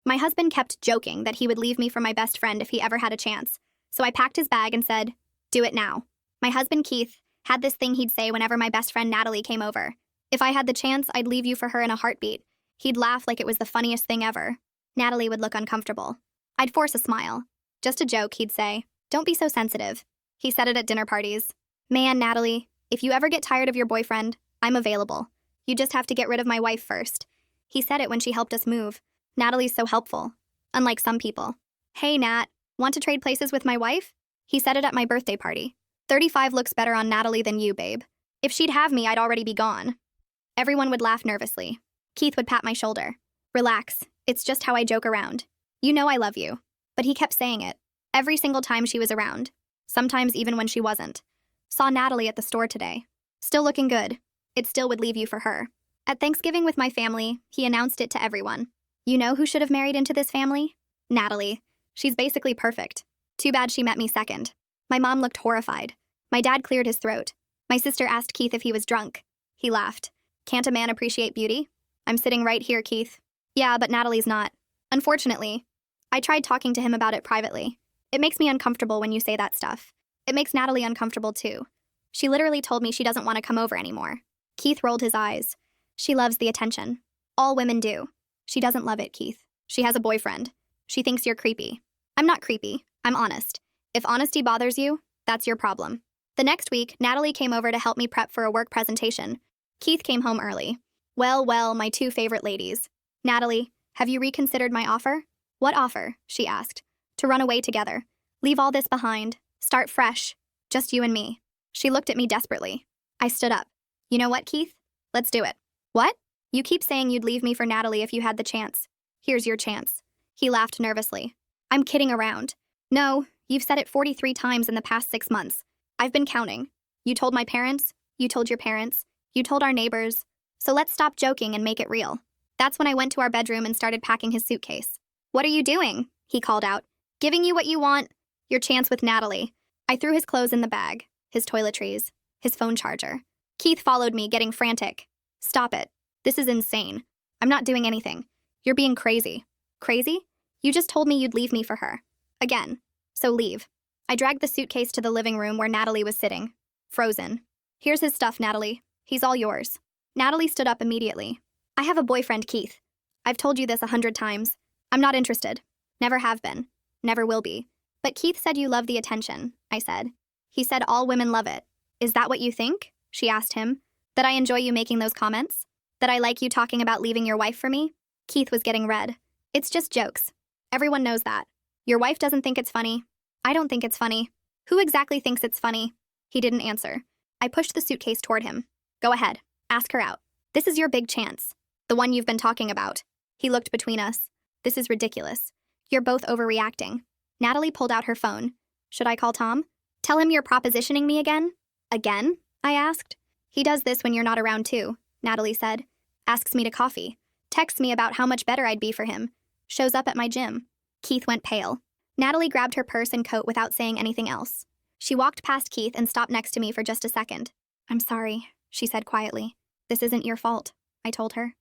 My husband kept joking that he would leave me for my best friend if he ever had a chance, so I packed his bag and said, "Do it now." My husband Keith had this thing he'd say whenever my best friend Natalie came over. "If I had the chance, I'd leave you for her in a heartbeat." He'd laugh like it was the funniest thing ever. Natalie would look uncomfortable. I'd force a smile. "Just a joke," he'd say. "Don't be so sensitive." He said it at dinner parties. "Man, Natalie, if you ever get tired of your boyfriend, I'm available. You just have to get rid of my wife first." He said it when she helped us move. Natalie's so helpful, unlike some people. "Hey, Nat, want to trade places with my wife?" He said it at my birthday party. 35 looks better on Natalie than you, babe. If she'd have me, I'd already be gone. Everyone would laugh nervously. Keith would pat my shoulder. "Relax, it's just how I joke around. You know I love you." But he kept saying it, every single time she was around, sometimes even when she wasn't. "Saw Natalie at the store today. Still looking good. It still would leave you for her." At Thanksgiving with my family, he announced it to everyone. "You know who should have married into this family? Natalie. She's basically perfect. Too bad she met me second." My mom looked horrified. My dad cleared his throat. My sister asked Keith if he was drunk. He laughed. "Can't a man appreciate beauty? I'm sitting right here, Keith." "Yeah, but Natalie's not. Unfortunately." I tried talking to him about it privately. "It makes me uncomfortable when you say that stuff. It makes Natalie uncomfortable too. She literally told me she doesn't want to come over anymore." Keith rolled his eyes. "She loves the attention. All women do." "She doesn't love it, Keith. She has a boyfriend. She thinks you're creepy." "I'm not creepy. I'm honest. If honesty bothers you, that's your problem." The next week, Natalie came over to help me prep for a work presentation. Keith came home early. Well, my two favorite ladies. "Natalie, have you reconsidered my offer?" "What offer?" she asked. "To run away together. Leave all this behind. Start fresh. Just you and me." She looked at me desperately. I stood up. "You know what, Keith? Let's do it." "What?" "You keep saying you'd leave me for Natalie if you had the chance. Here's your chance." He laughed nervously. "I'm kidding around." "No, you've said it 43 times in the past 6 months. I've been counting. You told my parents, you told your parents, you told our neighbors. So let's stop joking and make it real." That's when I went to our bedroom and started packing his suitcase. "What are you doing?" he called out. "Giving you what you want. Your chance with Natalie." I threw his clothes in the bag, his toiletries, his phone charger. Keith followed me, getting frantic. "Stop it. This is insane. I'm not doing anything. You're being crazy." "Crazy? You just told me you'd leave me for her. Again. So leave." I dragged the suitcase to the living room where Natalie was sitting, frozen. "Here's his stuff, Natalie. He's all yours." Natalie stood up immediately. "I have a boyfriend, Keith. I've told you this 100 times. I'm not interested. Never have been. Never will be." "But Keith said you love the attention," I said. "He said all women love it. Is that what you think?" she asked him. "That I enjoy you making those comments? That I like you talking about leaving your wife for me?" Keith was getting red. "It's just jokes. Everyone knows that. Your wife doesn't think it's funny. I don't think it's funny. Who exactly thinks it's funny?" He didn't answer. I pushed the suitcase toward him. "Go ahead. Ask her out. This is your big chance. The one you've been talking about." He looked between us. "This is ridiculous. You're both overreacting." Natalie pulled out her phone. "Should I call Tom? Tell him you're propositioning me again?" "Again?" I asked. "He does this when you're not around too," Natalie said. "Asks me to coffee. Texts me about how much better I'd be for him. Shows up at my gym." Keith went pale. Natalie grabbed her purse and coat without saying anything else. She walked past Keith and stopped next to me for just a second. "I'm sorry," she said quietly. "This isn't your fault," I told her.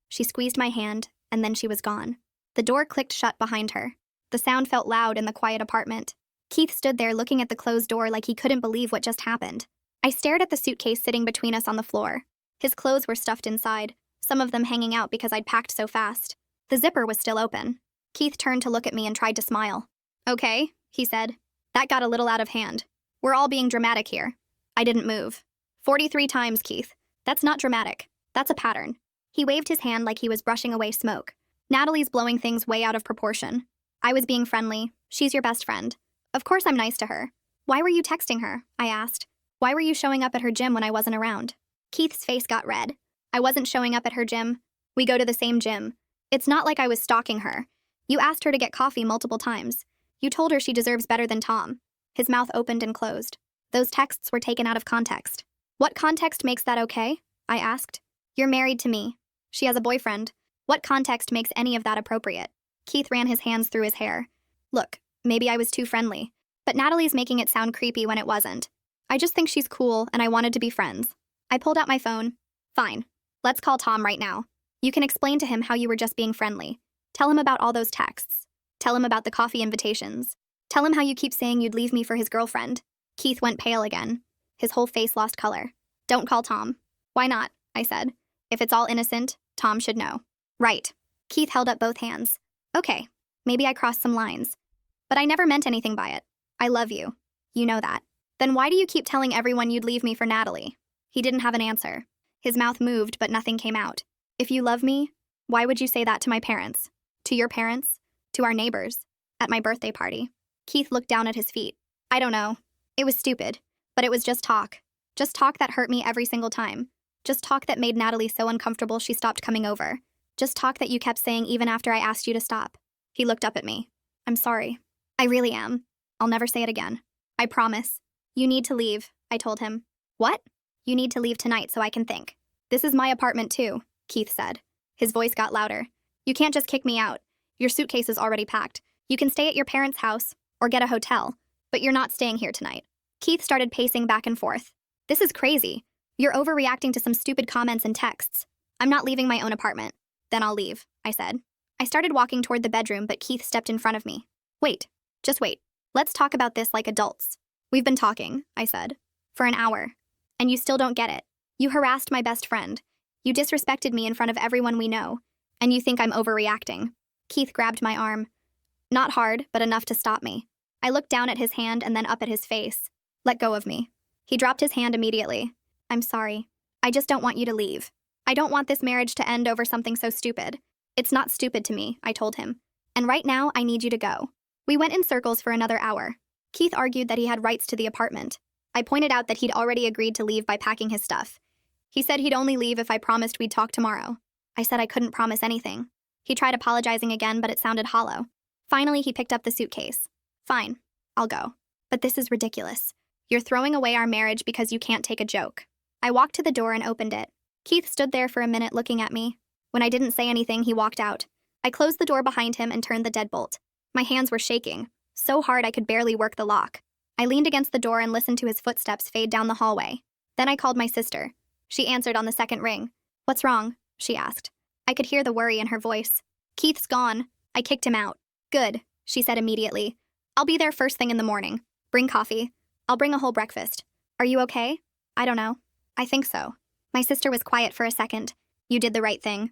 She squeezed my hand, and then she was gone. The door clicked shut behind her. The sound felt loud in the quiet apartment. Keith stood there looking at the closed door like he couldn't believe what just happened. I stared at the suitcase sitting between us on the floor. His clothes were stuffed inside, some of them hanging out because I'd packed so fast. The zipper was still open. Keith turned to look at me and tried to smile. "Okay," he said. "That got a little out of hand. We're all being dramatic here." I didn't move. 43 times, Keith. That's not dramatic. That's a pattern." He waved his hand like he was brushing away smoke. "Natalie's blowing things way out of proportion. I was being friendly. She's your best friend. Of course I'm nice to her. Why were you texting her?" I asked. "Why were you showing up at her gym when I wasn't around?" Keith's face got red. "I wasn't showing up at her gym. We go to the same gym. It's not like I was stalking her. You asked her to get coffee multiple times. You told her she deserves better than Tom." His mouth opened and closed. "Those texts were taken out of context." "What context makes that okay?" I asked. "You're married to me. She has a boyfriend. What context makes any of that appropriate?" Keith ran his hands through his hair. "Look, maybe I was too friendly, but Natalie's making it sound creepy when it wasn't. I just think she's cool and I wanted to be friends." I pulled out my phone. "Fine. Let's call Tom right now. You can explain to him how you were just being friendly. Tell him about all those texts. Tell him about the coffee invitations. Tell him how you keep saying you'd leave me for his girlfriend. Keith went pale again. His whole face lost color. Don't call Tom. Why not? I said. If it's all innocent, Tom should know. Right. Keith held up both hands. Okay, maybe I crossed some lines. But I never meant anything by it. I love you. You know that. Then why do you keep telling everyone you'd leave me for Natalie? He didn't have an answer. His mouth moved, but nothing came out. If you love me, why would you say that to my parents? To your parents? To our neighbors? At my birthday party? Keith looked down at his feet. I don't know. It was stupid. But it was just talk. Just talk that hurt me every single time. Just talk that made Natalie so uncomfortable she stopped coming over. Just talk that you kept saying even after I asked you to stop. He looked up at me. I'm sorry. I really am. I'll never say it again. I promise. You need to leave, I told him. What? You need to leave tonight so I can think. This is my apartment too, Keith said. His voice got louder. You can't just kick me out. Your suitcase is already packed. You can stay at your parents' house or get a hotel, but you're not staying here tonight. Keith started pacing back and forth. This is crazy. You're overreacting to some stupid comments and texts. I'm not leaving my own apartment. Then I'll leave, I said. I started walking toward the bedroom, but Keith stepped in front of me. Wait, just wait. Let's talk about this like adults. We've been talking, I said, for an hour. And you still don't get it. You harassed my best friend. You disrespected me in front of everyone we know. And you think I'm overreacting. Keith grabbed my arm. Not hard, but enough to stop me. I looked down at his hand and then up at his face. Let go of me. He dropped his hand immediately. I'm sorry. I just don't want you to leave. I don't want this marriage to end over something so stupid. It's not stupid to me, I told him. And right now, I need you to go. We went in circles for another hour. Keith argued that he had rights to the apartment. I pointed out that he'd already agreed to leave by packing his stuff. He said he'd only leave if I promised we'd talk tomorrow. I said I couldn't promise anything. He tried apologizing again, but it sounded hollow. Finally, he picked up the suitcase. Fine, I'll go. But this is ridiculous. You're throwing away our marriage because you can't take a joke. I walked to the door and opened it. Keith stood there for a minute looking at me. When I didn't say anything, he walked out. I closed the door behind him and turned the deadbolt. My hands were shaking, so hard I could barely work the lock. I leaned against the door and listened to his footsteps fade down the hallway. Then I called my sister. She answered on the second ring. What's wrong? She asked. I could hear the worry in her voice. Keith's gone. I kicked him out. Good, she said immediately. I'll be there first thing in the morning. Bring coffee. I'll bring a whole breakfast. Are you okay? I don't know. I think so. My sister was quiet for a second. You did the right thing.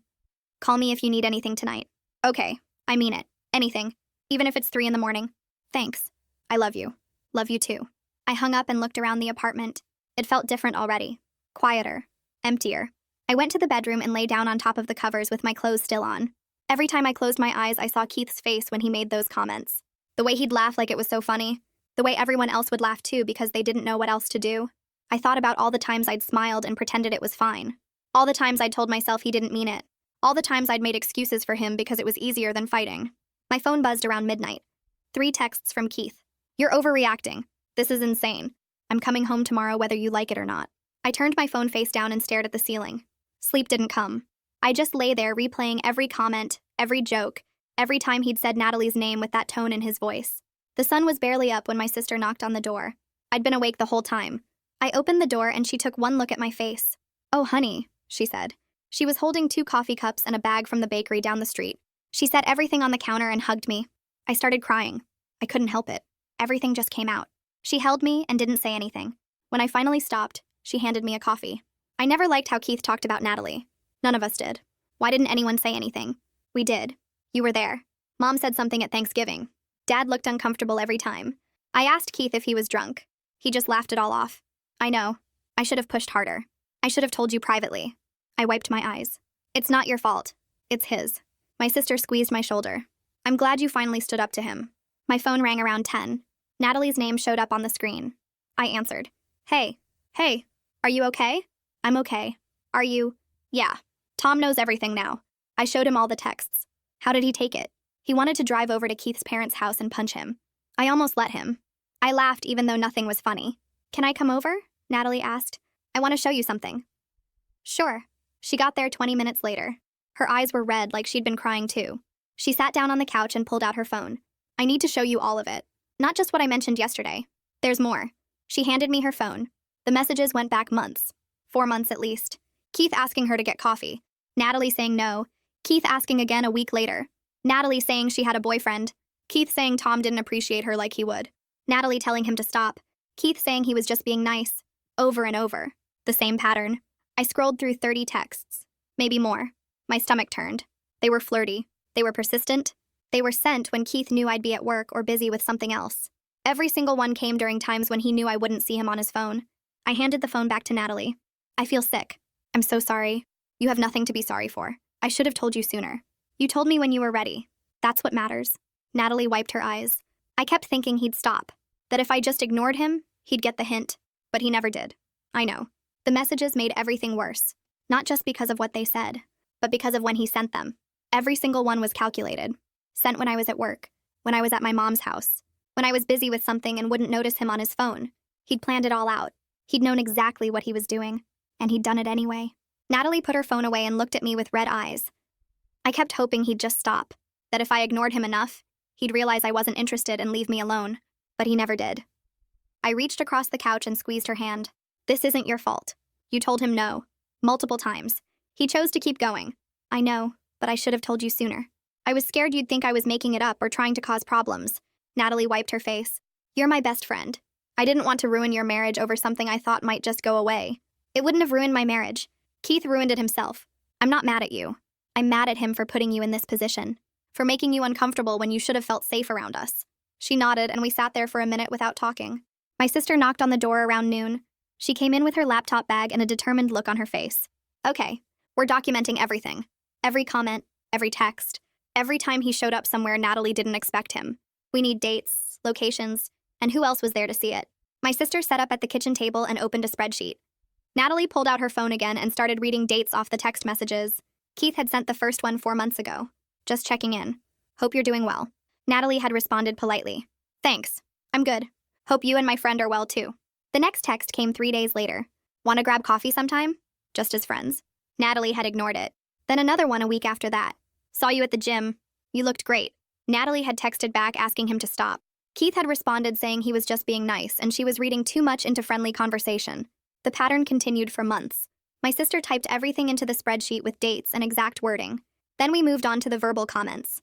Call me if you need anything tonight. Okay, I mean it. Anything. Even if it's 3 in the morning. Thanks. I love you. Love you too. I hung up and looked around the apartment. It felt different already. Quieter. Emptier. I went to the bedroom and lay down on top of the covers with my clothes still on. Every time I closed my eyes, I saw Keith's face when he made those comments. The way he'd laugh like it was so funny. The way everyone else would laugh too because they didn't know what else to do. I thought about all the times I'd smiled and pretended it was fine. All the times I'd told myself he didn't mean it. All the times I'd made excuses for him because it was easier than fighting. My phone buzzed around midnight. 3 texts from Keith. You're overreacting. This is insane. I'm coming home tomorrow whether you like it or not. I turned my phone face down and stared at the ceiling. Sleep didn't come. I just lay there replaying every comment, every joke, every time he'd said Natalie's name with that tone in his voice. The sun was barely up when my sister knocked on the door. I'd been awake the whole time. I opened the door and she took one look at my face. Oh, honey, she said. She was holding 2 coffee cups and a bag from the bakery down the street. She set everything on the counter and hugged me. I started crying. I couldn't help it. Everything just came out. She held me and didn't say anything. When I finally stopped, she handed me a coffee. I never liked how Keith talked about Natalie. None of us did. Why didn't anyone say anything? We did. You were there. Mom said something at Thanksgiving. Dad looked uncomfortable every time. I asked Keith if he was drunk. He just laughed it all off. I know. I should have pushed harder. I should have told you privately. I wiped my eyes. It's not your fault. It's his. My sister squeezed my shoulder. I'm glad you finally stood up to him. My phone rang around 10. Natalie's name showed up on the screen. I answered. Hey. Are you okay? I'm okay. Are you? Yeah. Tom knows everything now. I showed him all the texts. How did he take it? He wanted to drive over to Keith's parents' house and punch him. I almost let him. I laughed even though nothing was funny. Can I come over? Natalie asked. I want to show you something. Sure. She got there 20 minutes later. Her eyes were red like she'd been crying too. She sat down on the couch and pulled out her phone. I need to show you all of it. Not just what I mentioned yesterday. There's more. She handed me her phone. The messages went back months. 4 months at least. Keith asking her to get coffee. Natalie saying no. Keith asking again a week later. Natalie saying she had a boyfriend. Keith saying Tom didn't appreciate her like he would. Natalie telling him to stop. Keith saying he was just being nice. Over and over. The same pattern. I scrolled through 30 texts. Maybe more. My stomach turned. They were flirty. They were persistent. They were sent when Keith knew I'd be at work or busy with something else. Every single one came during times when he knew I wouldn't see him on his phone. I handed the phone back to Natalie. I feel sick. I'm so sorry. You have nothing to be sorry for. I should have told you sooner. You told me when you were ready. That's what matters. Natalie wiped her eyes. I kept thinking he'd stop. That if I just ignored him, he'd get the hint. But he never did. I know. The messages made everything worse. Not just because of what they said, but because of when he sent them. Every single one was calculated. Sent when I was at work. When I was at my mom's house. When I was busy with something and wouldn't notice him on his phone. He'd planned it all out. He'd known exactly what he was doing. And he'd done it anyway. Natalie put her phone away and looked at me with red eyes. I kept hoping he'd just stop. That if I ignored him enough, he'd realize I wasn't interested and leave me alone. But he never did. I reached across the couch and squeezed her hand. This isn't your fault. You told him no. Multiple times. He chose to keep going. I know, but I should have told you sooner. I was scared you'd think I was making it up or trying to cause problems. Natalie wiped her face. You're my best friend. I didn't want to ruin your marriage over something I thought might just go away. It wouldn't have ruined my marriage. Keith ruined it himself. I'm not mad at you. I'm mad at him for putting you in this position. For making you uncomfortable when you should have felt safe around us. She nodded and we sat there for a minute without talking. My sister knocked on the door around noon. She came in with her laptop bag and a determined look on her face. Okay, we're documenting everything. Every comment, every text, every time he showed up somewhere Natalie didn't expect him. We need dates, locations, and who else was there to see it. My sister sat up at the kitchen table and opened a spreadsheet. Natalie pulled out her phone again and started reading dates off the text messages. Keith had sent the first one 4 months ago. Just checking in. Hope you're doing well. Natalie had responded politely. Thanks. I'm good. Hope you and my friend are well too. The next text came 3 days later. Want to grab coffee sometime? Just as friends. Natalie had ignored it. Then another one a week after that. Saw you at the gym. You looked great. Natalie had texted back asking him to stop. Keith had responded saying he was just being nice and she was reading too much into friendly conversation. The pattern continued for months. My sister typed everything into the spreadsheet with dates and exact wording. Then we moved on to the verbal comments.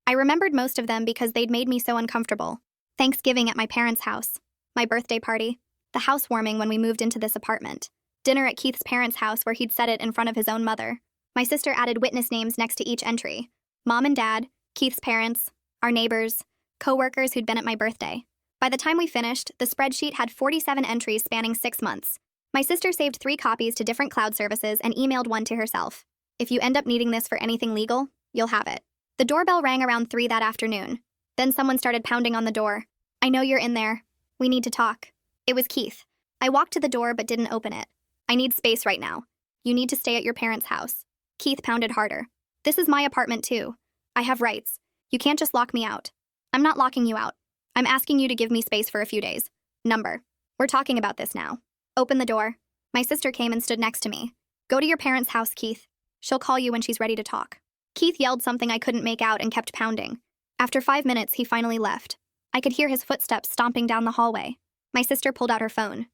I remembered most of them because they'd made me so uncomfortable. Thanksgiving at my parents' house. My birthday party. The housewarming when we moved into this apartment. Dinner at Keith's parents' house where he'd said it in front of his own mother. My sister added witness names next to each entry. Mom and Dad, Keith's parents, our neighbors, co-workers who'd been at my birthday. By the time we finished, the spreadsheet had 47 entries spanning 6 months. My sister saved 3 copies to different cloud services and emailed one to herself. If you end up needing this for anything legal, you'll have it. The doorbell rang around 3 that afternoon. Then someone started pounding on the door. I know you're in there. We need to talk. It was Keith. I walked to the door but didn't open it. I need space right now. You need to stay at your parents' house. Keith pounded harder. This is my apartment too. I have rights. You can't just lock me out. I'm not locking you out. I'm asking you to give me space for a few days. Number. We're talking about this now. Open the door. My sister came and stood next to me. Go to your parents' house, Keith. She'll call you when she's ready to talk. Keith yelled something I couldn't make out and kept pounding. After 5 minutes, he finally left. I could hear his footsteps stomping down the hallway. My sister pulled out her phone.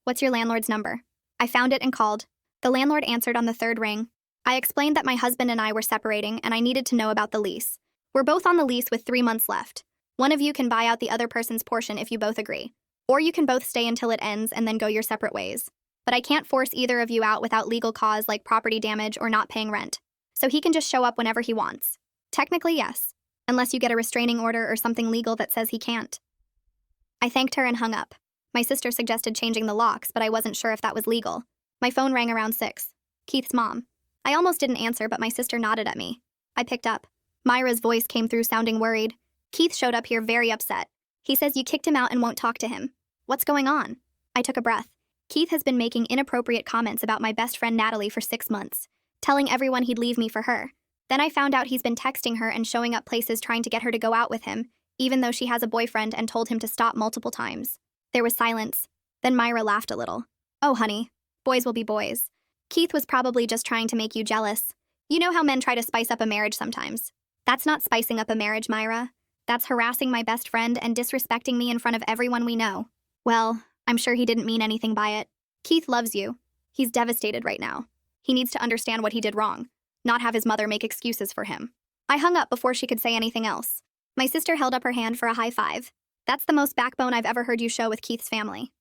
What's your landlord's number? I found it and called. The landlord answered on the 3rd ring. I explained that my husband and I were separating and I needed to know about the lease. We're both on the lease with 3 months left. One of you can buy out the other person's portion if you both agree. Or you can both stay until it ends and then go your separate ways. But I can't force either of you out without legal cause like property damage or not paying rent. So he can just show up whenever he wants. Technically, yes. Unless you get a restraining order or something legal that says he can't. I thanked her and hung up. My sister suggested changing the locks, but I wasn't sure if that was legal. My phone rang around 6. Keith's mom. I almost didn't answer, but my sister nodded at me. I picked up. Myra's voice came through sounding worried. Keith showed up here very upset. He says you kicked him out and won't talk to him. What's going on? I took a breath. Keith has been making inappropriate comments about my best friend Natalie for 6 months, telling everyone he'd leave me for her. Then I found out he's been texting her and showing up places trying to get her to go out with him, even though she has a boyfriend and told him to stop multiple times. There was silence. Then Myra laughed a little. Oh, honey. Boys will be boys. Keith was probably just trying to make you jealous. You know how men try to spice up a marriage sometimes. That's not spicing up a marriage, Myra. That's harassing my best friend and disrespecting me in front of everyone we know. Well, I'm sure he didn't mean anything by it. Keith loves you. He's devastated right now. He needs to understand what he did wrong, not have his mother make excuses for him. I hung up before she could say anything else. My sister held up her hand for a high five. That's the most backbone I've ever heard you show with Keith's family.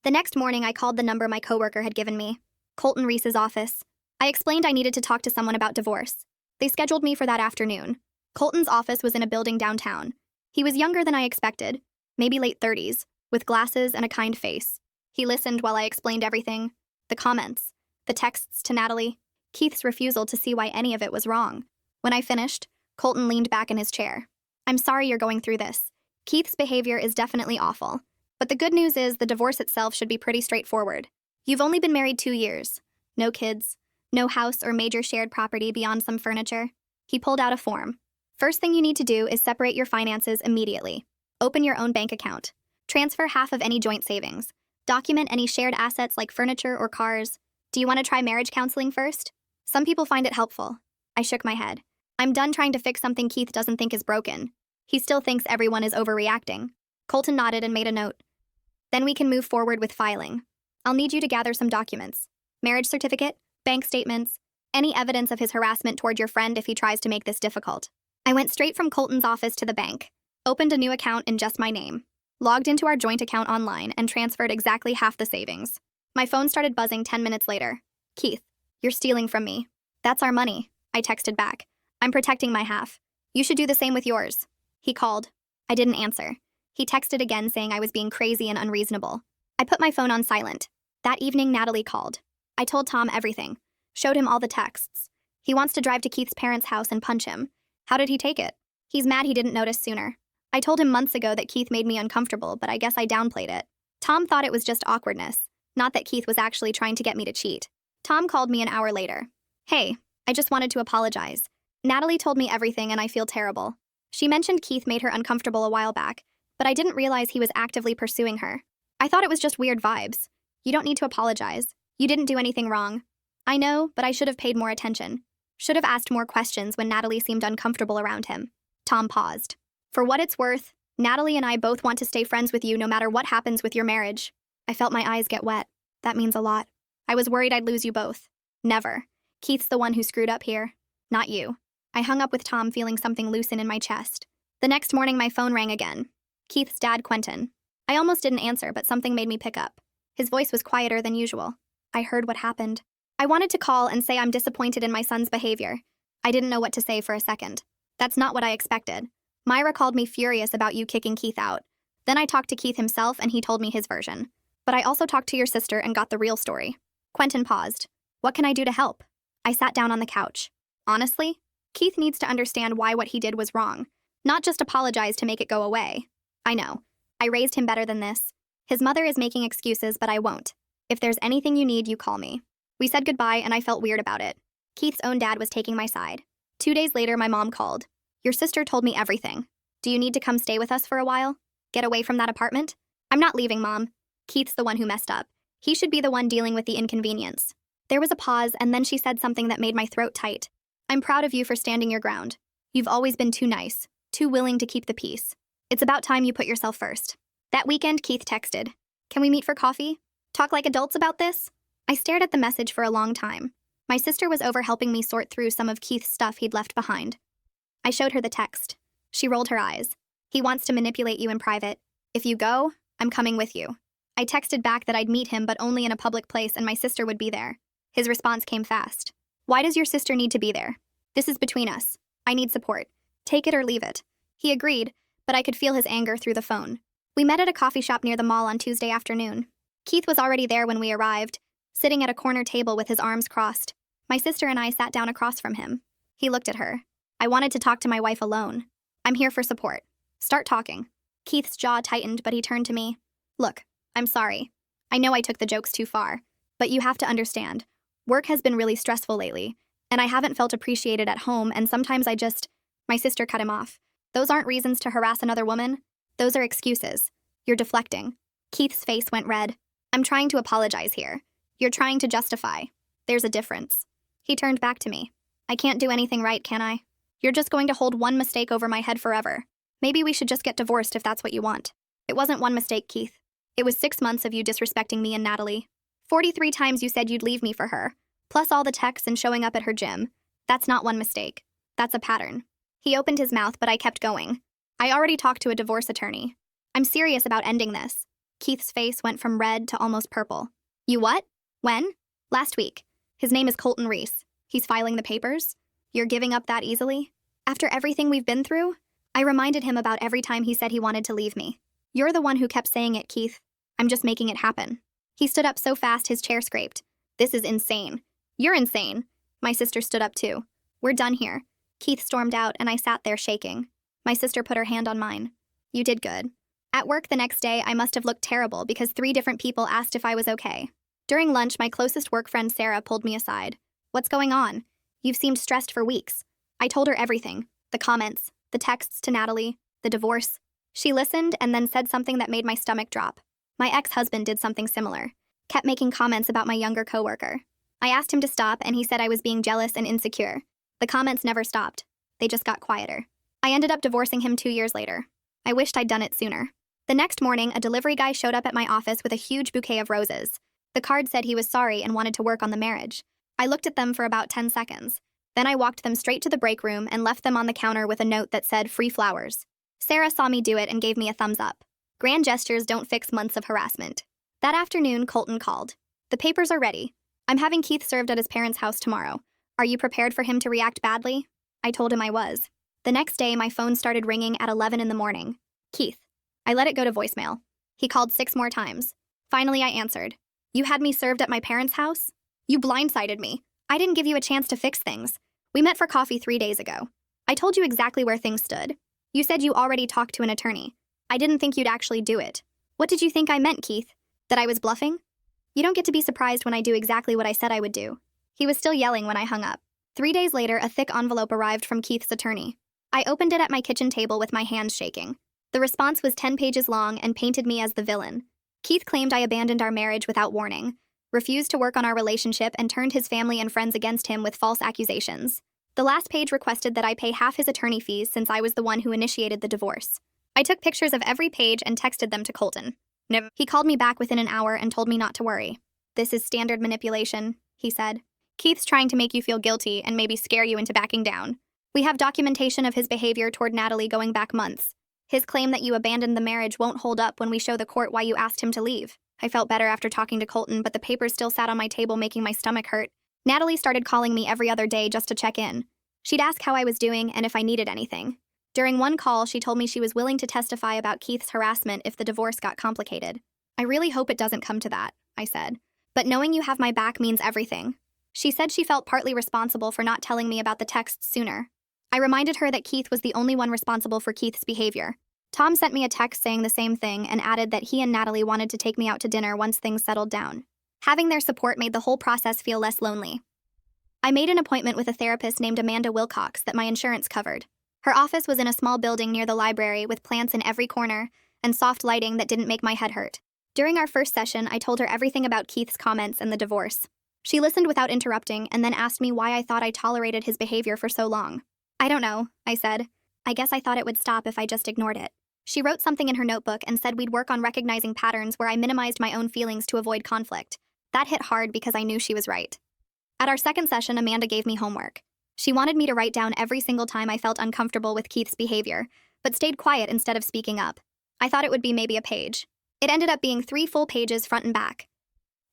The next morning, I called the number my coworker had given me, Colton Reese's office. I explained I needed to talk to someone about divorce. They scheduled me for that afternoon. Colton's office was in a building downtown. He was younger than I expected, maybe late 30s, with glasses and a kind face. He listened while I explained everything, the comments, the texts to Natalie, Keith's refusal to see why any of it was wrong. When I finished, Colton leaned back in his chair. I'm sorry you're going through this. Keith's behavior is definitely awful. But the good news is the divorce itself should be pretty straightforward. You've only been married 2 years. No kids. No house or major shared property beyond some furniture. He pulled out a form. First thing you need to do is separate your finances immediately. Open your own bank account. Transfer half of any joint savings. Document any shared assets like furniture or cars. Do you want to try marriage counseling first? Some people find it helpful. I shook my head. I'm done trying to fix something Keith doesn't think is broken. He still thinks everyone is overreacting. Colton nodded and made a note. Then we can move forward with filing. I'll need you to gather some documents. Marriage certificate, bank statements, any evidence of his harassment toward your friend if he tries to make this difficult. I went straight from Colton's office to the bank, opened a new account in just my name, logged into our joint account online, and transferred exactly half the savings. My phone started buzzing 10 minutes later. Keith, you're stealing from me. That's our money, I texted back. I'm protecting my half. You should do the same with yours. He called. I didn't answer. He texted again saying I was being crazy and unreasonable. I put my phone on silent. That evening, Natalie called. I told Tom everything. Showed him all the texts. He wants to drive to Keith's parents' house and punch him. How did he take it? He's mad he didn't notice sooner. I told him months ago that Keith made me uncomfortable, but I guess I downplayed it. Tom thought it was just awkwardness, not that Keith was actually trying to get me to cheat. Tom called me an hour later. Hey, I just wanted to apologize. Natalie told me everything and I feel terrible. She mentioned Keith made her uncomfortable a while back, but I didn't realize he was actively pursuing her. I thought it was just weird vibes. You don't need to apologize. You didn't do anything wrong. I know, but I should have paid more attention. Should have asked more questions when Natalie seemed uncomfortable around him. Tom paused. For what it's worth, Natalie and I both want to stay friends with you no matter what happens with your marriage. I felt my eyes get wet. That means a lot. I was worried I'd lose you both. Never. Keith's the one who screwed up here. Not you. I hung up with Tom feeling something loosen in my chest. The next morning, my phone rang again. Keith's dad, Quentin. I almost didn't answer, but something made me pick up. His voice was quieter than usual. I heard what happened. I wanted to call and say I'm disappointed in my son's behavior. I didn't know what to say for a second. That's not what I expected. Myra called me furious about you kicking Keith out. Then I talked to Keith himself and he told me his version. But I also talked to your sister and got the real story. Quentin paused. What can I do to help? I sat down on the couch. Honestly, Keith needs to understand why what he did was wrong, not just apologize to make it go away. I know. I raised him better than this. His mother is making excuses, but I won't. If there's anything you need, you call me. We said goodbye and I felt weird about it. Keith's own dad was taking my side. 2 days later, my mom called. Your sister told me everything. Do you need to come stay with us for a while? Get away from that apartment? I'm not leaving, Mom. Keith's the one who messed up. He should be the one dealing with the inconvenience. There was a pause, and then she said something that made my throat tight. I'm proud of you for standing your ground. You've always been too nice, too willing to keep the peace. It's about time you put yourself first. That weekend, Keith texted. Can we meet for coffee? Talk like adults about this? I stared at the message for a long time. My sister was over helping me sort through some of Keith's stuff he'd left behind. I showed her the text. She rolled her eyes. He wants to manipulate you in private. If you go, I'm coming with you. I texted back that I'd meet him, but only in a public place and my sister would be there. His response came fast. Why does your sister need to be there? This is between us. I need support. Take it or leave it. He agreed, but I could feel his anger through the phone. We met at a coffee shop near the mall on Tuesday afternoon. Keith was already there when we arrived, sitting at a corner table with his arms crossed. My sister and I sat down across from him. He looked at her. I wanted to talk to my wife alone. I'm here for support. Start talking. Keith's jaw tightened, but he turned to me. Look, I'm sorry. I know I took the jokes too far, but you have to understand. Work has been really stressful lately, and I haven't felt appreciated at home, and sometimes My sister cut him off. Those aren't reasons to harass another woman. Those are excuses. You're deflecting. Keith's face went red. I'm trying to apologize here. You're trying to justify. There's a difference. He turned back to me. I can't do anything right, can I? You're just going to hold one mistake over my head forever. Maybe we should just get divorced if that's what you want. It wasn't one mistake, Keith. It was 6 months of you disrespecting me and Natalie. 43 times you said you'd leave me for her, plus all the texts and showing up at her gym. That's not one mistake. That's a pattern. He opened his mouth, but I kept going. I already talked to a divorce attorney. I'm serious about ending this. Keith's face went from red to almost purple. You what? When? Last week. His name is Colton Reese. He's filing the papers? You're giving up that easily? After everything we've been through? I reminded him about every time he said he wanted to leave me. You're the one who kept saying it, Keith. I'm just making it happen. He stood up so fast his chair scraped. This is insane. You're insane. My sister stood up too. We're done here. Keith stormed out and I sat there shaking. My sister put her hand on mine. You did good. At work the next day, I must have looked terrible because 3 different people asked if I was okay. During lunch, my closest work friend Sarah pulled me aside. What's going on? You've seemed stressed for weeks. I told her everything. The comments, the texts to Natalie, the divorce. She listened and then said something that made my stomach drop. My ex-husband did something similar. Kept making comments about my younger coworker. I asked him to stop and he said I was being jealous and insecure. The comments never stopped. They just got quieter. I ended up divorcing him 2 years later. I wished I'd done it sooner. The next morning, a delivery guy showed up at my office with a huge bouquet of roses. The card said he was sorry and wanted to work on the marriage. I looked at them for about 10 seconds. Then I walked them straight to the break room and left them on the counter with a note that said free flowers. Sarah saw me do it and gave me a thumbs up. Grand gestures don't fix months of harassment. That afternoon, Colton called. The papers are ready. I'm having Keith served at his parents' house tomorrow. Are you prepared for him to react badly? I told him I was. The next day, my phone started ringing at 11 in the morning. Keith. I let it go to voicemail. He called 6 more times. Finally, I answered. You had me served at my parents' house? You blindsided me. I didn't give you a chance to fix things. We met for coffee 3 days ago. I told you exactly where things stood. You said you already talked to an attorney. I didn't think you'd actually do it. What did you think I meant, Keith? That I was bluffing? You don't get to be surprised when I do exactly what I said I would do. He was still yelling when I hung up. 3 days later, a thick envelope arrived from Keith's attorney. I opened it at my kitchen table with my hands shaking. The response was 10 pages long and painted me as the villain. Keith claimed I abandoned our marriage without warning, refused to work on our relationship, and turned his family and friends against him with false accusations. The last page requested that I pay half his attorney fees since I was the one who initiated the divorce. I took pictures of every page and texted them to Colton. Never. He called me back within an hour and told me not to worry. This is standard manipulation, he said. Keith's trying to make you feel guilty and maybe scare you into backing down. We have documentation of his behavior toward Natalie going back months. His claim that you abandoned the marriage won't hold up when we show the court why you asked him to leave. I felt better after talking to Colton, but the papers still sat on my table making my stomach hurt. Natalie started calling me every other day just to check in. She'd ask how I was doing and if I needed anything. During one call, she told me she was willing to testify about Keith's harassment if the divorce got complicated. I really hope it doesn't come to that, I said. But knowing you have my back means everything. She said she felt partly responsible for not telling me about the texts sooner. I reminded her that Keith was the only one responsible for Keith's behavior. Tom sent me a text saying the same thing and added that he and Natalie wanted to take me out to dinner once things settled down. Having their support made the whole process feel less lonely. I made an appointment with a therapist named Amanda Wilcox that my insurance covered. Her office was in a small building near the library with plants in every corner and soft lighting that didn't make my head hurt. During our first session, I told her everything about Keith's comments and the divorce. She listened without interrupting and then asked me why I thought I tolerated his behavior for so long. I don't know, I said. I guess I thought it would stop if I just ignored it. She wrote something in her notebook and said we'd work on recognizing patterns where I minimized my own feelings to avoid conflict. That hit hard because I knew she was right. At our second session, Amanda gave me homework. She wanted me to write down every single time I felt uncomfortable with Keith's behavior, but stayed quiet instead of speaking up. I thought it would be maybe a page. It ended up being 3 full pages front and back.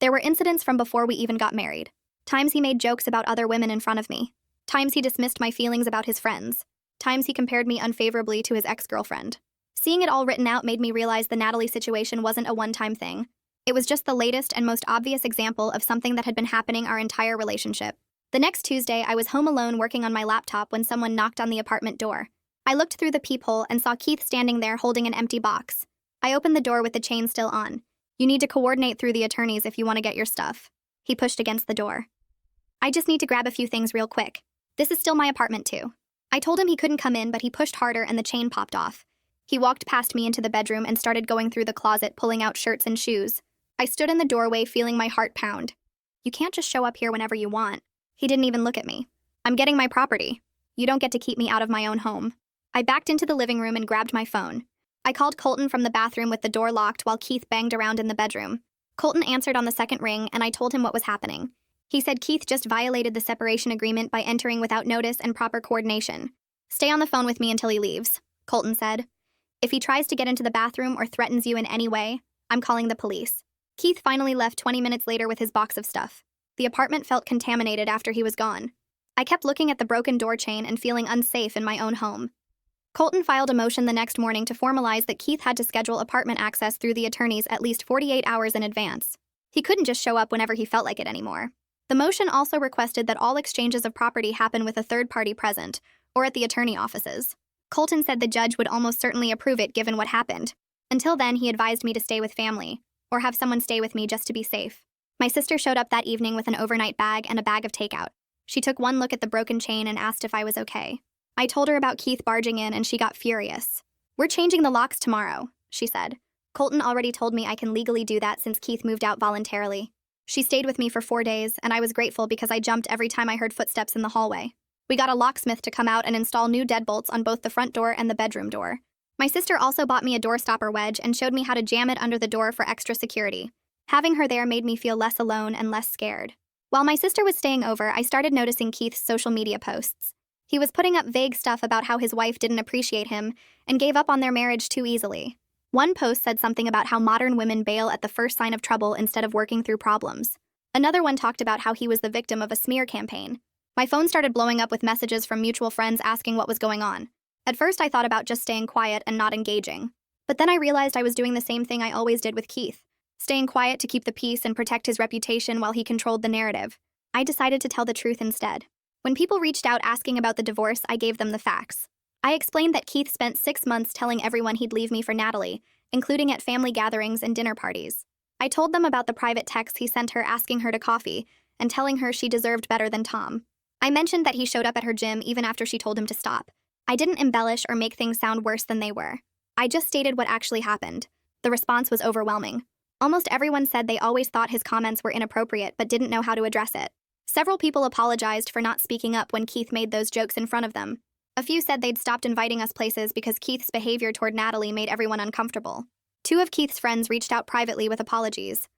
There were incidents from before we even got married. Times he made jokes about other women in front of me. Times he dismissed my feelings about his friends. Times he compared me unfavorably to his ex-girlfriend. Seeing it all written out made me realize the Natalie situation wasn't a one-time thing. It was just the latest and most obvious example of something that had been happening our entire relationship. The next Tuesday, I was home alone working on my laptop when someone knocked on the apartment door. I looked through the peephole and saw Keith standing there holding an empty box. I opened the door with the chain still on. You need to coordinate through the attorneys if you want to get your stuff. He pushed against the door. I just need to grab a few things real quick. This is still my apartment too. I told him he couldn't come in, but he pushed harder and the chain popped off. He walked past me into the bedroom and started going through the closet, pulling out shirts and shoes. I stood in the doorway feeling my heart pound. You can't just show up here whenever you want. He didn't even look at me. I'm getting my property. You don't get to keep me out of my own home. I backed into the living room and grabbed my phone. I called Colton from the bathroom with the door locked while Keith banged around in the bedroom. Colton answered on the second ring and I told him what was happening. He said Keith just violated the separation agreement by entering without notice and proper coordination. "Stay on the phone with me until he leaves," Colton said. "If he tries to get into the bathroom or threatens you in any way, I'm calling the police." Keith finally left 20 minutes later with his box of stuff. The apartment felt contaminated after he was gone. I kept looking at the broken door chain and feeling unsafe in my own home. Colton filed a motion the next morning to formalize that Keith had to schedule apartment access through the attorneys at least 48 hours in advance. He couldn't just show up whenever he felt like it anymore. The motion also requested that all exchanges of property happen with a third party present, or at the attorney offices. Colton said the judge would almost certainly approve it given what happened. Until then, he advised me to stay with family, or have someone stay with me just to be safe. My sister showed up that evening with an overnight bag and a bag of takeout. She took one look at the broken chain and asked if I was okay. I told her about Keith barging in and she got furious. "We're changing the locks tomorrow," she said. Colton already told me I can legally do that since Keith moved out voluntarily. She stayed with me for 4 days, and I was grateful because I jumped every time I heard footsteps in the hallway. We got a locksmith to come out and install new deadbolts on both the front door and the bedroom door. My sister also bought me a door stopper wedge and showed me how to jam it under the door for extra security. Having her there made me feel less alone and less scared. While my sister was staying over, I started noticing Keith's social media posts. He was putting up vague stuff about how his wife didn't appreciate him and gave up on their marriage too easily. One post said something about how modern women bail at the first sign of trouble instead of working through problems. Another one talked about how he was the victim of a smear campaign. My phone started blowing up with messages from mutual friends asking what was going on. At first, I thought about just staying quiet and not engaging. But then I realized I was doing the same thing I always did with Keith, staying quiet to keep the peace and protect his reputation while he controlled the narrative. I decided to tell the truth instead. When people reached out asking about the divorce, I gave them the facts. I explained that Keith spent 6 months telling everyone he'd leave me for Natalie, including at family gatherings and dinner parties. I told them about the private texts he sent her asking her to coffee and telling her she deserved better than Tom. I mentioned that he showed up at her gym even after she told him to stop. I didn't embellish or make things sound worse than they were. I just stated what actually happened. The response was overwhelming. Almost everyone said they always thought his comments were inappropriate but didn't know how to address it. Several people apologized for not speaking up when Keith made those jokes in front of them. A few said they'd stopped inviting us places because Keith's behavior toward Natalie made everyone uncomfortable. 2 of Keith's friends reached out privately with apologies.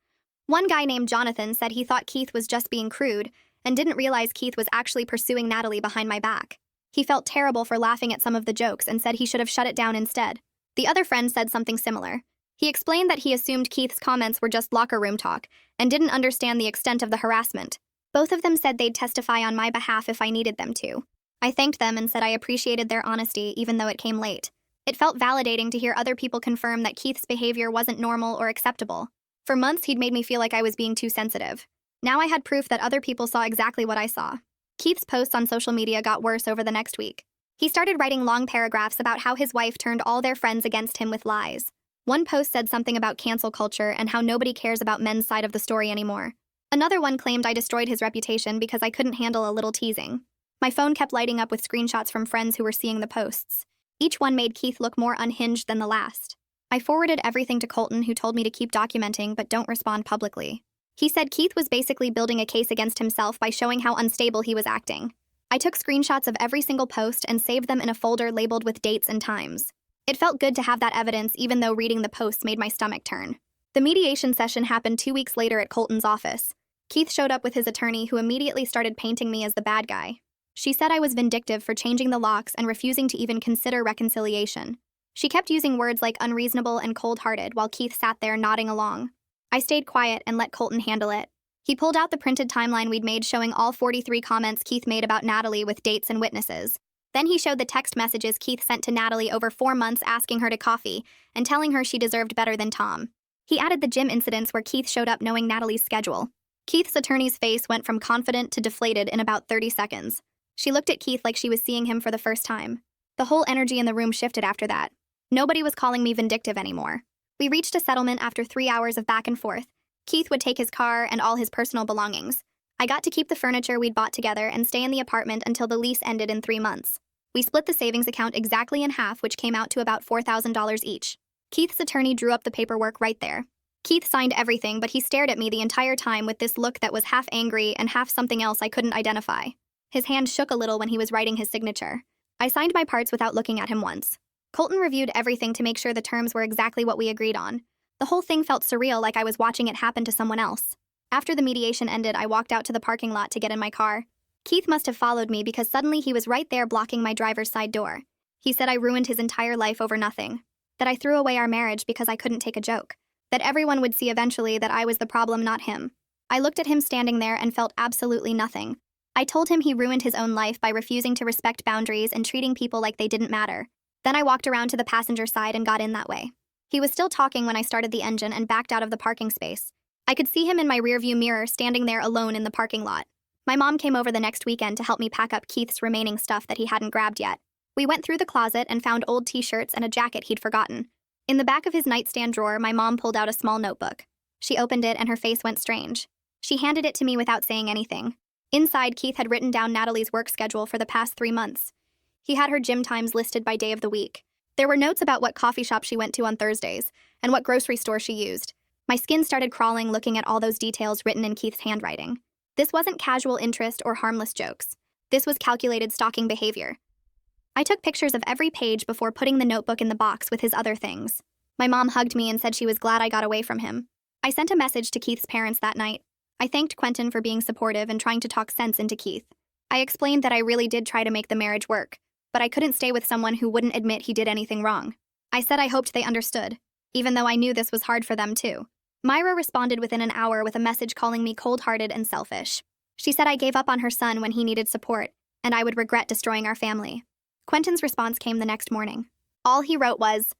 One guy named Jonathan said he thought Keith was just being crude and didn't realize Keith was actually pursuing Natalie behind my back. He felt terrible for laughing at some of the jokes and said he should have shut it down instead. The other friend said something similar. He explained that he assumed Keith's comments were just locker room talk and didn't understand the extent of the harassment. Both of them said they'd testify on my behalf if I needed them to. I thanked them and said I appreciated their honesty even though it came late. It felt validating to hear other people confirm that Keith's behavior wasn't normal or acceptable. For months, he'd made me feel like I was being too sensitive. Now I had proof that other people saw exactly what I saw. Keith's posts on social media got worse over the next week. He started writing long paragraphs about how his wife turned all their friends against him with lies. One post said something about cancel culture and how nobody cares about men's side of the story anymore. Another one claimed I destroyed his reputation because I couldn't handle a little teasing. My phone kept lighting up with screenshots from friends who were seeing the posts. Each one made Keith look more unhinged than the last. I forwarded everything to Colton, who told me to keep documenting but don't respond publicly. He said Keith was basically building a case against himself by showing how unstable he was acting. I took screenshots of every single post and saved them in a folder labeled with dates and times. It felt good to have that evidence, even though reading the posts made my stomach turn. The mediation session happened 2 weeks later at Colton's office. Keith showed up with his attorney, who immediately started painting me as the bad guy. She said I was vindictive for changing the locks and refusing to even consider reconciliation. She kept using words like unreasonable and cold-hearted while Keith sat there nodding along. I stayed quiet and let Colton handle it. He pulled out the printed timeline we'd made showing all 43 comments Keith made about Natalie with dates and witnesses. Then he showed the text messages Keith sent to Natalie over 4 months asking her to coffee and telling her she deserved better than Tom. He added the gym incidents where Keith showed up knowing Natalie's schedule. Keith's attorney's face went from confident to deflated in about 30 seconds. She looked at Keith like she was seeing him for the first time. The whole energy in the room shifted after that. Nobody was calling me vindictive anymore. We reached a settlement after 3 hours of back and forth. Keith would take his car and all his personal belongings. I got to keep the furniture we'd bought together and stay in the apartment until the lease ended in 3 months. We split the savings account exactly in half, which came out to about $4,000 each. Keith's attorney drew up the paperwork right there. Keith signed everything, but he stared at me the entire time with this look that was half angry and half something else I couldn't identify. His hand shook a little when he was writing his signature. I signed my parts without looking at him once. Colton reviewed everything to make sure the terms were exactly what we agreed on. The whole thing felt surreal, like I was watching it happen to someone else. After the mediation ended, I walked out to the parking lot to get in my car. Keith must have followed me because suddenly he was right there blocking my driver's side door. He said I ruined his entire life over nothing, that I threw away our marriage because I couldn't take a joke, that everyone would see eventually that I was the problem, not him. I looked at him standing there and felt absolutely nothing. I told him he ruined his own life by refusing to respect boundaries and treating people like they didn't matter. Then I walked around to the passenger side and got in that way. He was still talking when I started the engine and backed out of the parking space. I could see him in my rearview mirror standing there alone in the parking lot. My mom came over the next weekend to help me pack up Keith's remaining stuff that he hadn't grabbed yet. We went through the closet and found old t-shirts and a jacket he'd forgotten. In the back of his nightstand drawer, my mom pulled out a small notebook. She opened it and her face went strange. She handed it to me without saying anything. Inside, Keith had written down Natalie's work schedule for the past 3 months. He had her gym times listed by day of the week. There were notes about what coffee shop she went to on Thursdays and what grocery store she used. My skin started crawling looking at all those details written in Keith's handwriting. This wasn't casual interest or harmless jokes. This was calculated stalking behavior. I took pictures of every page before putting the notebook in the box with his other things. My mom hugged me and said she was glad I got away from him. I sent a message to Keith's parents that night. I thanked Quentin for being supportive and trying to talk sense into Keith. I explained that I really did try to make the marriage work, but I couldn't stay with someone who wouldn't admit he did anything wrong. I said I hoped they understood, even though I knew this was hard for them too. Myra responded within an hour with a message calling me cold-hearted and selfish. She said I gave up on her son when he needed support, and I would regret destroying our family. Quentin's response came the next morning. All he wrote was,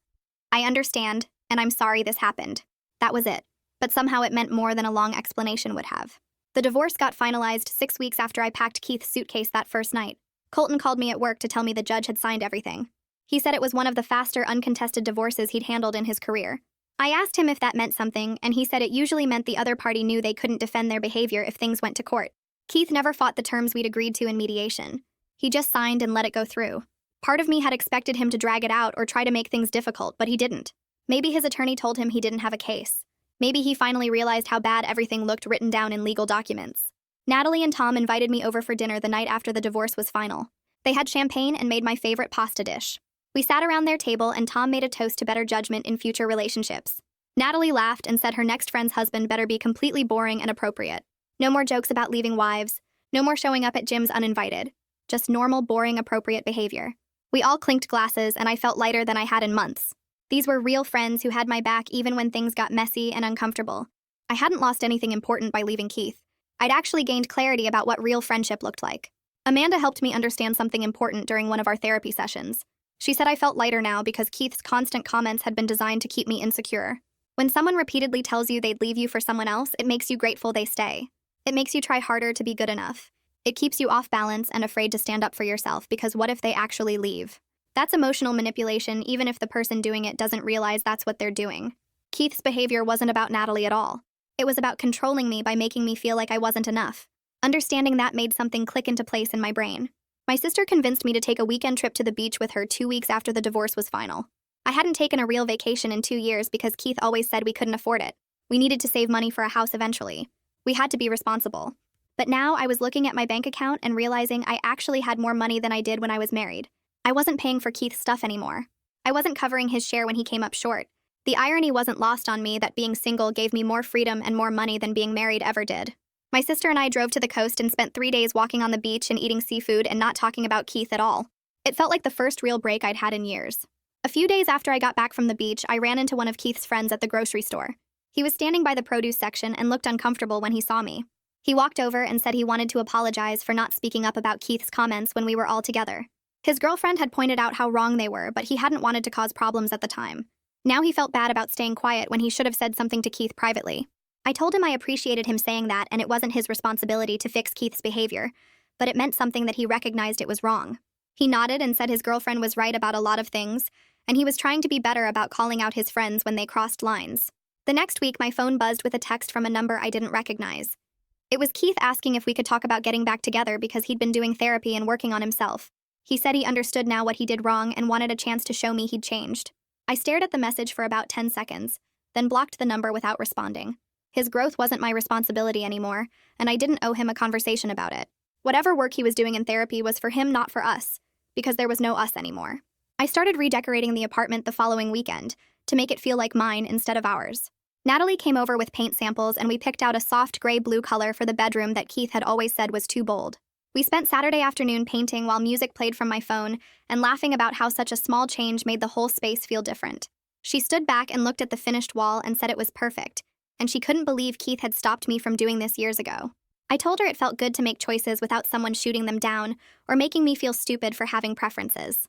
"I understand, and I'm sorry this happened." That was it, but somehow it meant more than a long explanation would have. The divorce got finalized 6 weeks after I packed Keith's suitcase that first night. Colton called me at work to tell me the judge had signed everything. He said it was one of the faster, uncontested divorces he'd handled in his career. I asked him if that meant something, and he said it usually meant the other party knew they couldn't defend their behavior if things went to court. Keith never fought the terms we'd agreed to in mediation. He just signed and let it go through. Part of me had expected him to drag it out or try to make things difficult, but he didn't. Maybe his attorney told him he didn't have a case. Maybe he finally realized how bad everything looked written down in legal documents. Natalie and Tom invited me over for dinner the night after the divorce was final. They had champagne and made my favorite pasta dish. We sat around their table and Tom made a toast to better judgment in future relationships. Natalie laughed and said her next friend's husband better be completely boring and appropriate. No more jokes about leaving wives. No more showing up at gyms uninvited. Just normal, boring, appropriate behavior. We all clinked glasses and I felt lighter than I had in months. These were real friends who had my back even when things got messy and uncomfortable. I hadn't lost anything important by leaving Keith. I'd actually gained clarity about what real friendship looked like. Amanda helped me understand something important during one of our therapy sessions. She said I felt lighter now because Keith's constant comments had been designed to keep me insecure. When someone repeatedly tells you they'd leave you for someone else, it makes you grateful they stay. It makes you try harder to be good enough. It keeps you off balance and afraid to stand up for yourself because what if they actually leave? That's emotional manipulation even if the person doing it doesn't realize that's what they're doing. Keith's behavior wasn't about Natalie at all. It was about controlling me by making me feel like I wasn't enough. Understanding that made something click into place in my brain. My sister convinced me to take a weekend trip to the beach with her 2 weeks after the divorce was final. I hadn't taken a real vacation in 2 years because Keith always said we couldn't afford it. We needed to save money for a house eventually. We had to be responsible. But now I was looking at my bank account and realizing I actually had more money than I did when I was married. I wasn't paying for Keith's stuff anymore. I wasn't covering his share when he came up short. The irony wasn't lost on me that being single gave me more freedom and more money than being married ever did. My sister and I drove to the coast and spent 3 days walking on the beach and eating seafood and not talking about Keith at all. It felt like the first real break I'd had in years. A few days after I got back from the beach, I ran into one of Keith's friends at the grocery store. He was standing by the produce section and looked uncomfortable when he saw me. He walked over and said he wanted to apologize for not speaking up about Keith's comments when we were all together. His girlfriend had pointed out how wrong they were, but he hadn't wanted to cause problems at the time. Now he felt bad about staying quiet when he should have said something to Keith privately. I told him I appreciated him saying that and it wasn't his responsibility to fix Keith's behavior, but it meant something that he recognized it was wrong. He nodded and said his girlfriend was right about a lot of things, and he was trying to be better about calling out his friends when they crossed lines. The next week, my phone buzzed with a text from a number I didn't recognize. It was Keith asking if we could talk about getting back together because he'd been doing therapy and working on himself. He said he understood now what he did wrong and wanted a chance to show me he'd changed. I stared at the message for about 10 seconds, then blocked the number without responding. His growth wasn't my responsibility anymore, and I didn't owe him a conversation about it. Whatever work he was doing in therapy was for him, not for us, because there was no us anymore. I started redecorating the apartment the following weekend to make it feel like mine instead of ours. Natalie came over with paint samples and we picked out a soft gray-blue color for the bedroom that Keith had always said was too bold. We spent Saturday afternoon painting while music played from my phone and laughing about how such a small change made the whole space feel different. She stood back and looked at the finished wall and said it was perfect, and she couldn't believe Keith had stopped me from doing this years ago. I told her it felt good to make choices without someone shooting them down or making me feel stupid for having preferences.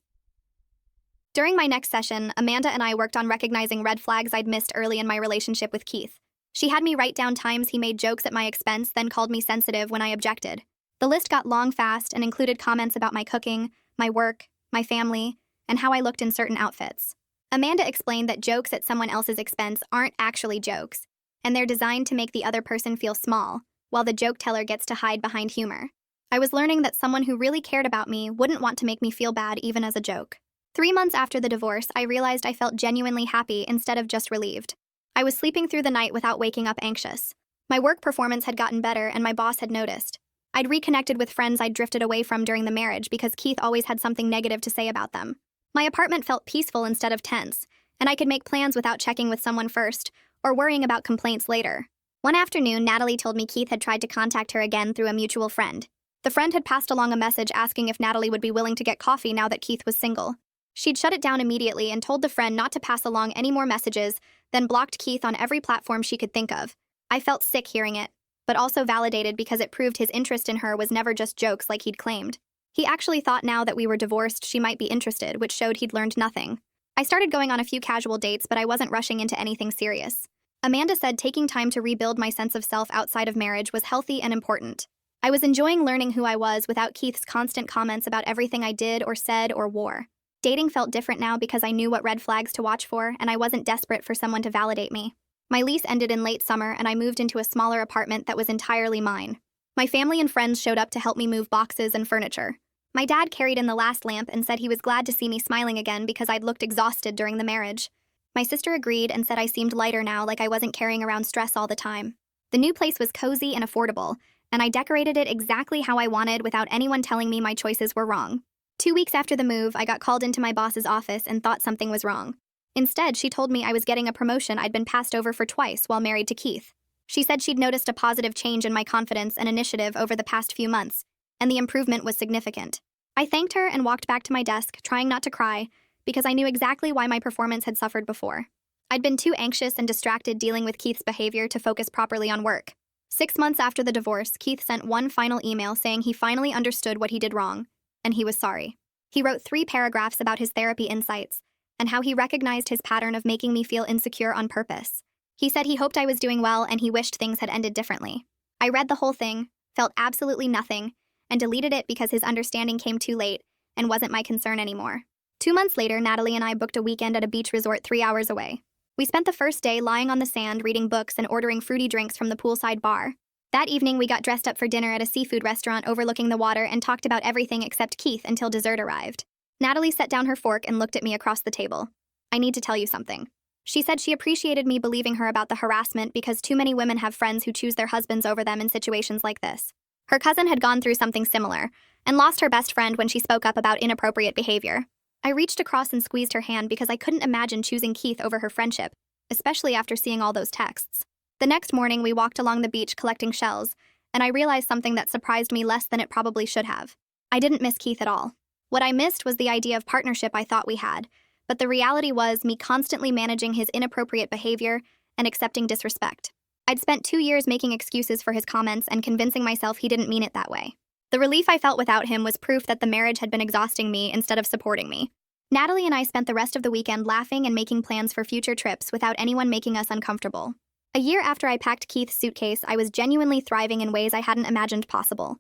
During my next session, Amanda and I worked on recognizing red flags I'd missed early in my relationship with Keith. She had me write down times he made jokes at my expense, then called me sensitive when I objected. The list got long fast and included comments about my cooking, my work, my family, and how I looked in certain outfits. Amanda explained that jokes at someone else's expense aren't actually jokes, and they're designed to make the other person feel small, while the joke teller gets to hide behind humor. I was learning that someone who really cared about me wouldn't want to make me feel bad even as a joke. 3 months after the divorce, I realized I felt genuinely happy instead of just relieved. I was sleeping through the night without waking up anxious. My work performance had gotten better and my boss had noticed. I'd reconnected with friends I'd drifted away from during the marriage because Keith always had something negative to say about them. My apartment felt peaceful instead of tense, and I could make plans without checking with someone first or worrying about complaints later. One afternoon, Natalie told me Keith had tried to contact her again through a mutual friend. The friend had passed along a message asking if Natalie would be willing to get coffee now that Keith was single. She'd shut it down immediately and told the friend not to pass along any more messages, then blocked Keith on every platform she could think of. I felt sick hearing it, but also validated because it proved his interest in her was never just jokes like he'd claimed. He actually thought now that we were divorced she might be interested, which showed he'd learned nothing. I started going on a few casual dates, but I wasn't rushing into anything serious. Amanda said taking time to rebuild my sense of self outside of marriage was healthy and important. I was enjoying learning who I was without Keith's constant comments about everything I did or said or wore. Dating felt different now because I knew what red flags to watch for, and I wasn't desperate for someone to validate me. My lease ended in late summer, and I moved into a smaller apartment that was entirely mine. My family and friends showed up to help me move boxes and furniture. My dad carried in the last lamp and said he was glad to see me smiling again because I'd looked exhausted during the marriage. My sister agreed and said I seemed lighter now, like I wasn't carrying around stress all the time. The new place was cozy and affordable, and I decorated it exactly how I wanted without anyone telling me my choices were wrong. 2 weeks after the move, I got called into my boss's office and thought something was wrong. Instead, she told me I was getting a promotion I'd been passed over for twice while married to Keith. She said she'd noticed a positive change in my confidence and initiative over the past few months, and the improvement was significant. I thanked her and walked back to my desk, trying not to cry, because I knew exactly why my performance had suffered before. I'd been too anxious and distracted dealing with Keith's behavior to focus properly on work. 6 months after the divorce, Keith sent one final email saying he finally understood what he did wrong, and he was sorry. He wrote 3 paragraphs about his therapy insights and how he recognized his pattern of making me feel insecure on purpose. He said he hoped I was doing well and he wished things had ended differently. I read the whole thing, felt absolutely nothing, and deleted it because his understanding came too late and wasn't my concern anymore. 2 months later, Natalie and I booked a weekend at a beach resort 3 hours away. We spent the first day lying on the sand, reading books and ordering fruity drinks from the poolside bar. That evening, we got dressed up for dinner at a seafood restaurant overlooking the water and talked about everything except Keith until dessert arrived. Natalie set down her fork and looked at me across the table. I need to tell you something. She said she appreciated me believing her about the harassment because too many women have friends who choose their husbands over them in situations like this. Her cousin had gone through something similar and lost her best friend when she spoke up about inappropriate behavior. I reached across and squeezed her hand because I couldn't imagine choosing Keith over her friendship, especially after seeing all those texts. The next morning, we walked along the beach collecting shells, and I realized something that surprised me less than it probably should have. I didn't miss Keith at all. What I missed was the idea of partnership I thought we had, but the reality was me constantly managing his inappropriate behavior and accepting disrespect. I'd spent 2 years making excuses for his comments and convincing myself he didn't mean it that way. The relief I felt without him was proof that the marriage had been exhausting me instead of supporting me. Natalie and I spent the rest of the weekend laughing and making plans for future trips without anyone making us uncomfortable. A year after I packed Keith's suitcase, I was genuinely thriving in ways I hadn't imagined possible.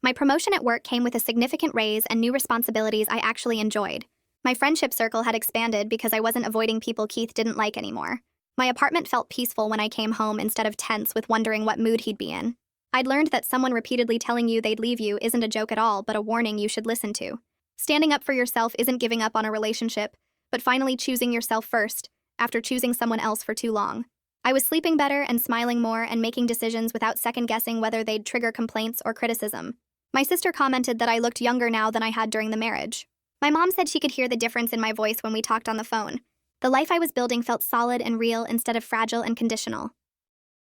My promotion at work came with a significant raise and new responsibilities I actually enjoyed. My friendship circle had expanded because I wasn't avoiding people Keith didn't like anymore. My apartment felt peaceful when I came home instead of tense with wondering what mood he'd be in. I'd learned that someone repeatedly telling you they'd leave you isn't a joke at all, but a warning you should listen to. Standing up for yourself isn't giving up on a relationship, but finally choosing yourself first, after choosing someone else for too long. I was sleeping better and smiling more and making decisions without second-guessing whether they'd trigger complaints or criticism. My sister commented that I looked younger now than I had during the marriage. My mom said she could hear the difference in my voice when we talked on the phone, The life I was building felt solid and real instead of fragile and conditional.